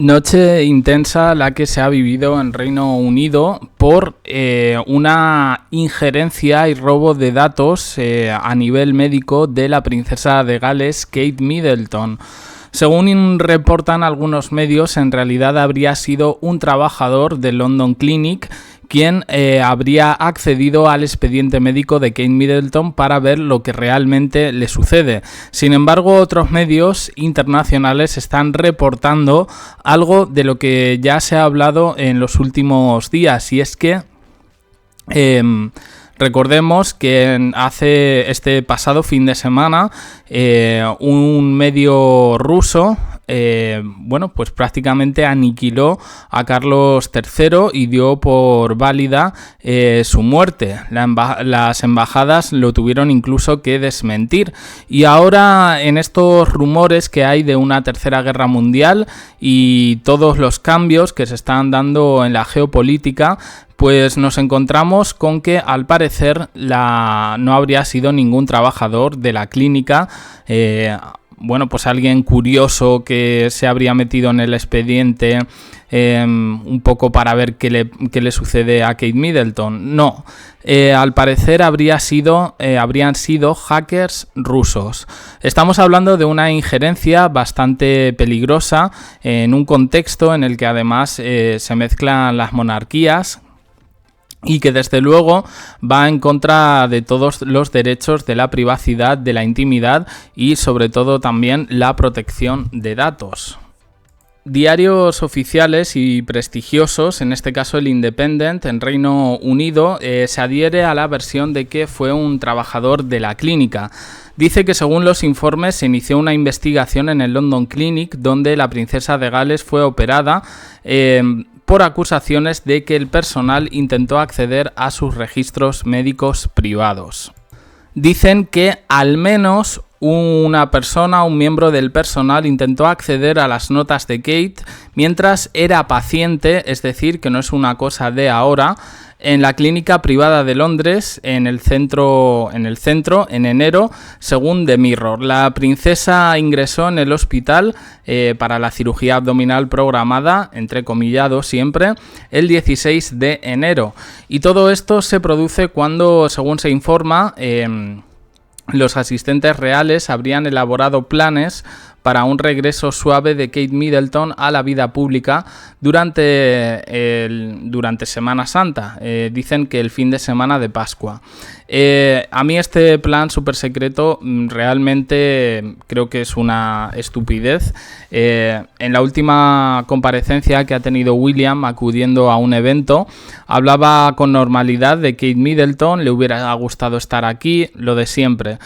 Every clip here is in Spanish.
Noche intensa la que se ha vivido en Reino Unido por una injerencia y robo de datos a nivel médico de la princesa de Gales, Kate Middleton. Según reportan algunos medios, en realidad habría sido un trabajador del London Clinic quien habría accedido al expediente médico de Kate Middleton para ver lo que realmente le sucede. Sin embargo, otros medios internacionales están reportando algo de lo que ya se ha hablado en los últimos días, y es que recordemos que hace este pasado fin de semana un medio ruso pues prácticamente aniquiló a Carlos III y dio por válida su muerte. Las embajadas lo tuvieron incluso que desmentir. Y ahora, en estos rumores que hay de una tercera guerra mundial y todos los cambios que se están dando en la geopolítica, pues nos encontramos con que al parecer no habría sido ningún trabajador de la clínica, pues alguien curioso que se habría metido en el expediente un poco para ver qué le sucede a Kate Middleton. No, al parecer habrían sido hackers rusos. Estamos hablando de una injerencia bastante peligrosa en un contexto en el que además se mezclan las monarquías, y que desde luego va en contra de todos los derechos de la privacidad, de la intimidad y sobre todo también la protección de datos. Diarios oficiales y prestigiosos, en este caso el Independent en Reino Unido, se adhiere a la versión de que fue un trabajador de la clínica. Dice que según los informes se inició una investigación en el London Clinic donde la princesa de Gales fue operada por acusaciones de que el personal intentó acceder a sus registros médicos privados. Dicen que al menos una persona, un miembro del personal, intentó acceder a las notas de Kate mientras era paciente, es decir, que no es una cosa de ahora, en la clínica privada de Londres, en el centro, en enero, según The Mirror. La princesa ingresó en el hospital para la cirugía abdominal programada, entrecomillado siempre, el 16 de enero. Y todo esto se produce cuando, según se informa, los asistentes reales habrían elaborado planes para un regreso suave de Kate Middleton a la vida pública durante Semana Santa. Dicen que el fin de semana de Pascua. A mí este plan súper secreto realmente creo que es una estupidez. En la última comparecencia que ha tenido William acudiendo a un evento, hablaba con normalidad de Kate Middleton, le hubiera gustado estar aquí, lo de siempre.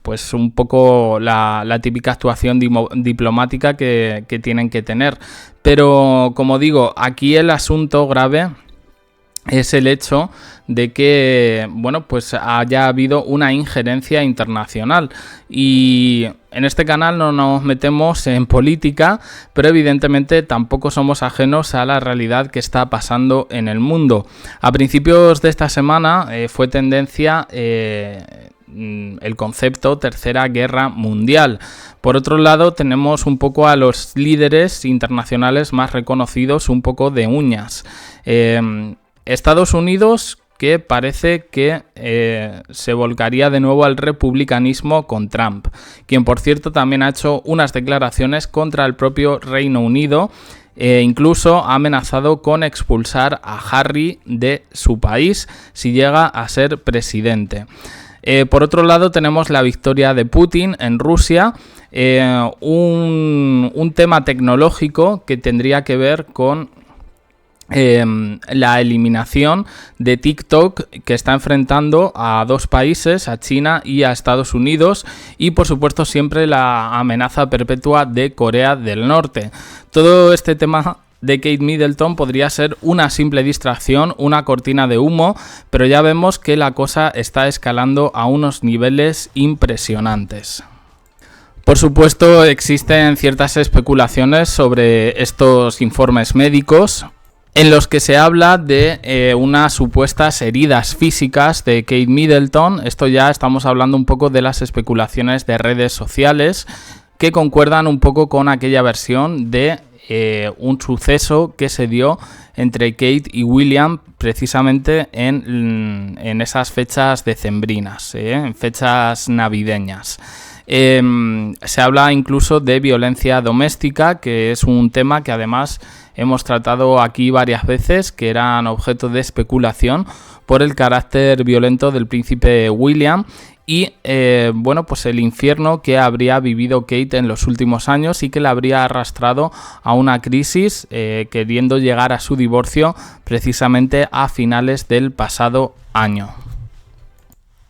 Pues un poco la típica actuación diplomática que tienen que tener. Pero, como digo, aquí el asunto grave es el hecho de que, pues haya habido una injerencia internacional. Y en este canal no nos metemos en política, pero evidentemente tampoco somos ajenos a la realidad que está pasando en el mundo. A principios de esta semana fue tendencia el concepto Tercera Guerra Mundial. Por otro lado, tenemos un poco a los líderes internacionales más reconocidos un poco de uñas. Estados Unidos, que parece que se volcaría de nuevo al republicanismo con Trump, quien por cierto también ha hecho unas declaraciones contra el propio Reino Unido. Incluso ha amenazado con expulsar a Harry de su país si llega a ser presidente. Por otro lado, tenemos la victoria de Putin en Rusia, un tema tecnológico que tendría que ver con la eliminación de TikTok, que está enfrentando a dos países, a China y a Estados Unidos, y por supuesto siempre la amenaza perpetua de Corea del Norte. Todo este tema de Kate Middleton podría ser una simple distracción, una cortina de humo, pero ya vemos que la cosa está escalando a unos niveles impresionantes. Por supuesto, existen ciertas especulaciones sobre estos informes médicos en los que se habla de unas supuestas heridas físicas de Kate Middleton. Esto ya estamos hablando un poco de las especulaciones de redes sociales, que concuerdan un poco con aquella versión de un suceso que se dio entre Kate y William precisamente en esas fechas decembrinas, en fechas navideñas. Se habla incluso de violencia doméstica, que es un tema que además hemos tratado aquí varias veces, que eran objeto de especulación por el carácter violento del príncipe William y bueno, pues el infierno que habría vivido Kate en los últimos años y que la habría arrastrado a una crisis, queriendo llegar a su divorcio precisamente a finales del pasado año.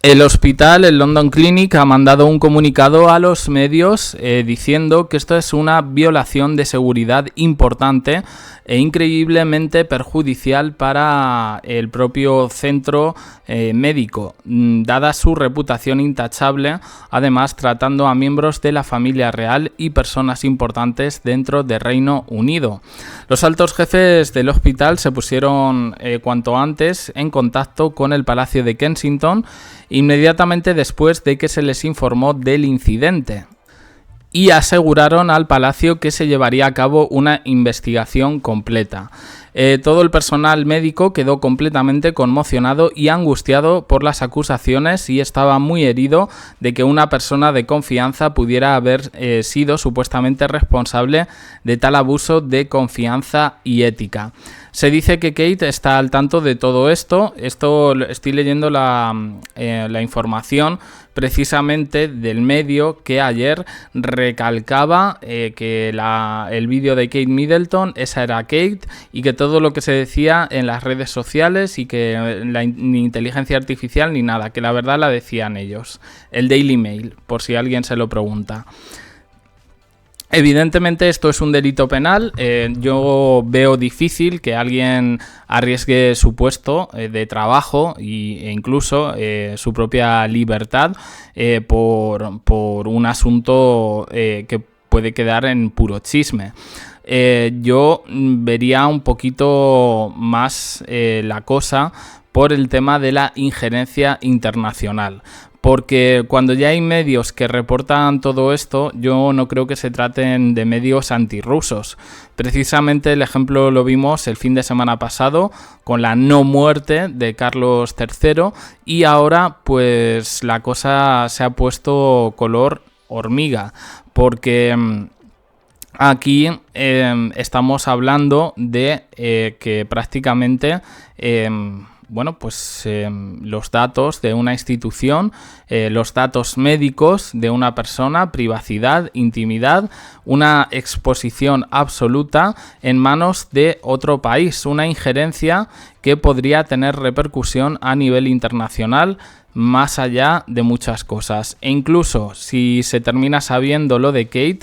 El hospital, el London Clinic, ha mandado un comunicado a los medios diciendo que esto es una violación de seguridad importante e increíblemente perjudicial para el propio centro médico, dada su reputación intachable, además tratando a miembros de la familia real y personas importantes dentro del Reino Unido. Los altos jefes del hospital se pusieron cuanto antes en contacto con el Palacio de Kensington inmediatamente después de que se les informó del incidente y aseguraron al palacio que se llevaría a cabo una investigación completa. Todo el personal médico quedó completamente conmocionado y angustiado por las acusaciones y estaba muy herido de que una persona de confianza pudiera haber sido supuestamente responsable de tal abuso de confianza y ética. Se dice que Kate está al tanto de todo esto. Estoy leyendo la información precisamente del medio que ayer recalcaba que el vídeo de Kate Middleton, esa era Kate, y que todo lo que se decía en las redes sociales y que ni inteligencia artificial ni nada, que la verdad la decían ellos. El Daily Mail, por si alguien se lo pregunta. Evidentemente esto es un delito penal. Yo veo difícil que alguien arriesgue su puesto de trabajo e incluso su propia libertad por un asunto que puede quedar en puro chisme. Yo vería un poquito más la cosa por el tema de la injerencia internacional. Porque cuando ya hay medios que reportan todo esto, yo no creo que se traten de medios antirrusos. Precisamente el ejemplo lo vimos el fin de semana pasado con la no muerte de Carlos III y ahora pues la cosa se ha puesto color hormiga, porque aquí estamos hablando de que prácticamente bueno, pues los datos de una institución, los datos médicos de una persona, privacidad, intimidad, una exposición absoluta en manos de otro país, una injerencia que podría tener repercusión a nivel internacional más allá de muchas cosas. E incluso si se termina sabiendo lo de Kate,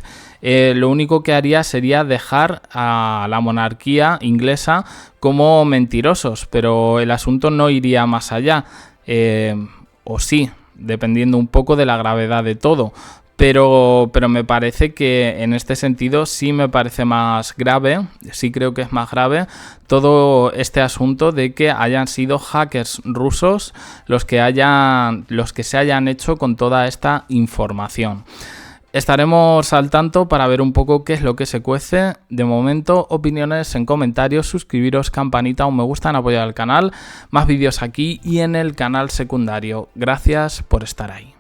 lo único que haría sería dejar a la monarquía inglesa como mentirosos, pero el asunto no iría más allá, o sí, dependiendo un poco de la gravedad de todo. Pero me parece que en este sentido sí me parece más grave, sí creo que es más grave todo este asunto de que hayan sido hackers rusos los que se hayan hecho con toda esta información. Estaremos al tanto para ver un poco qué es lo que se cuece. De momento, opiniones en comentarios, suscribiros, campanita, un me gusta, en apoyar al canal, más vídeos aquí y en el canal secundario. Gracias por estar ahí.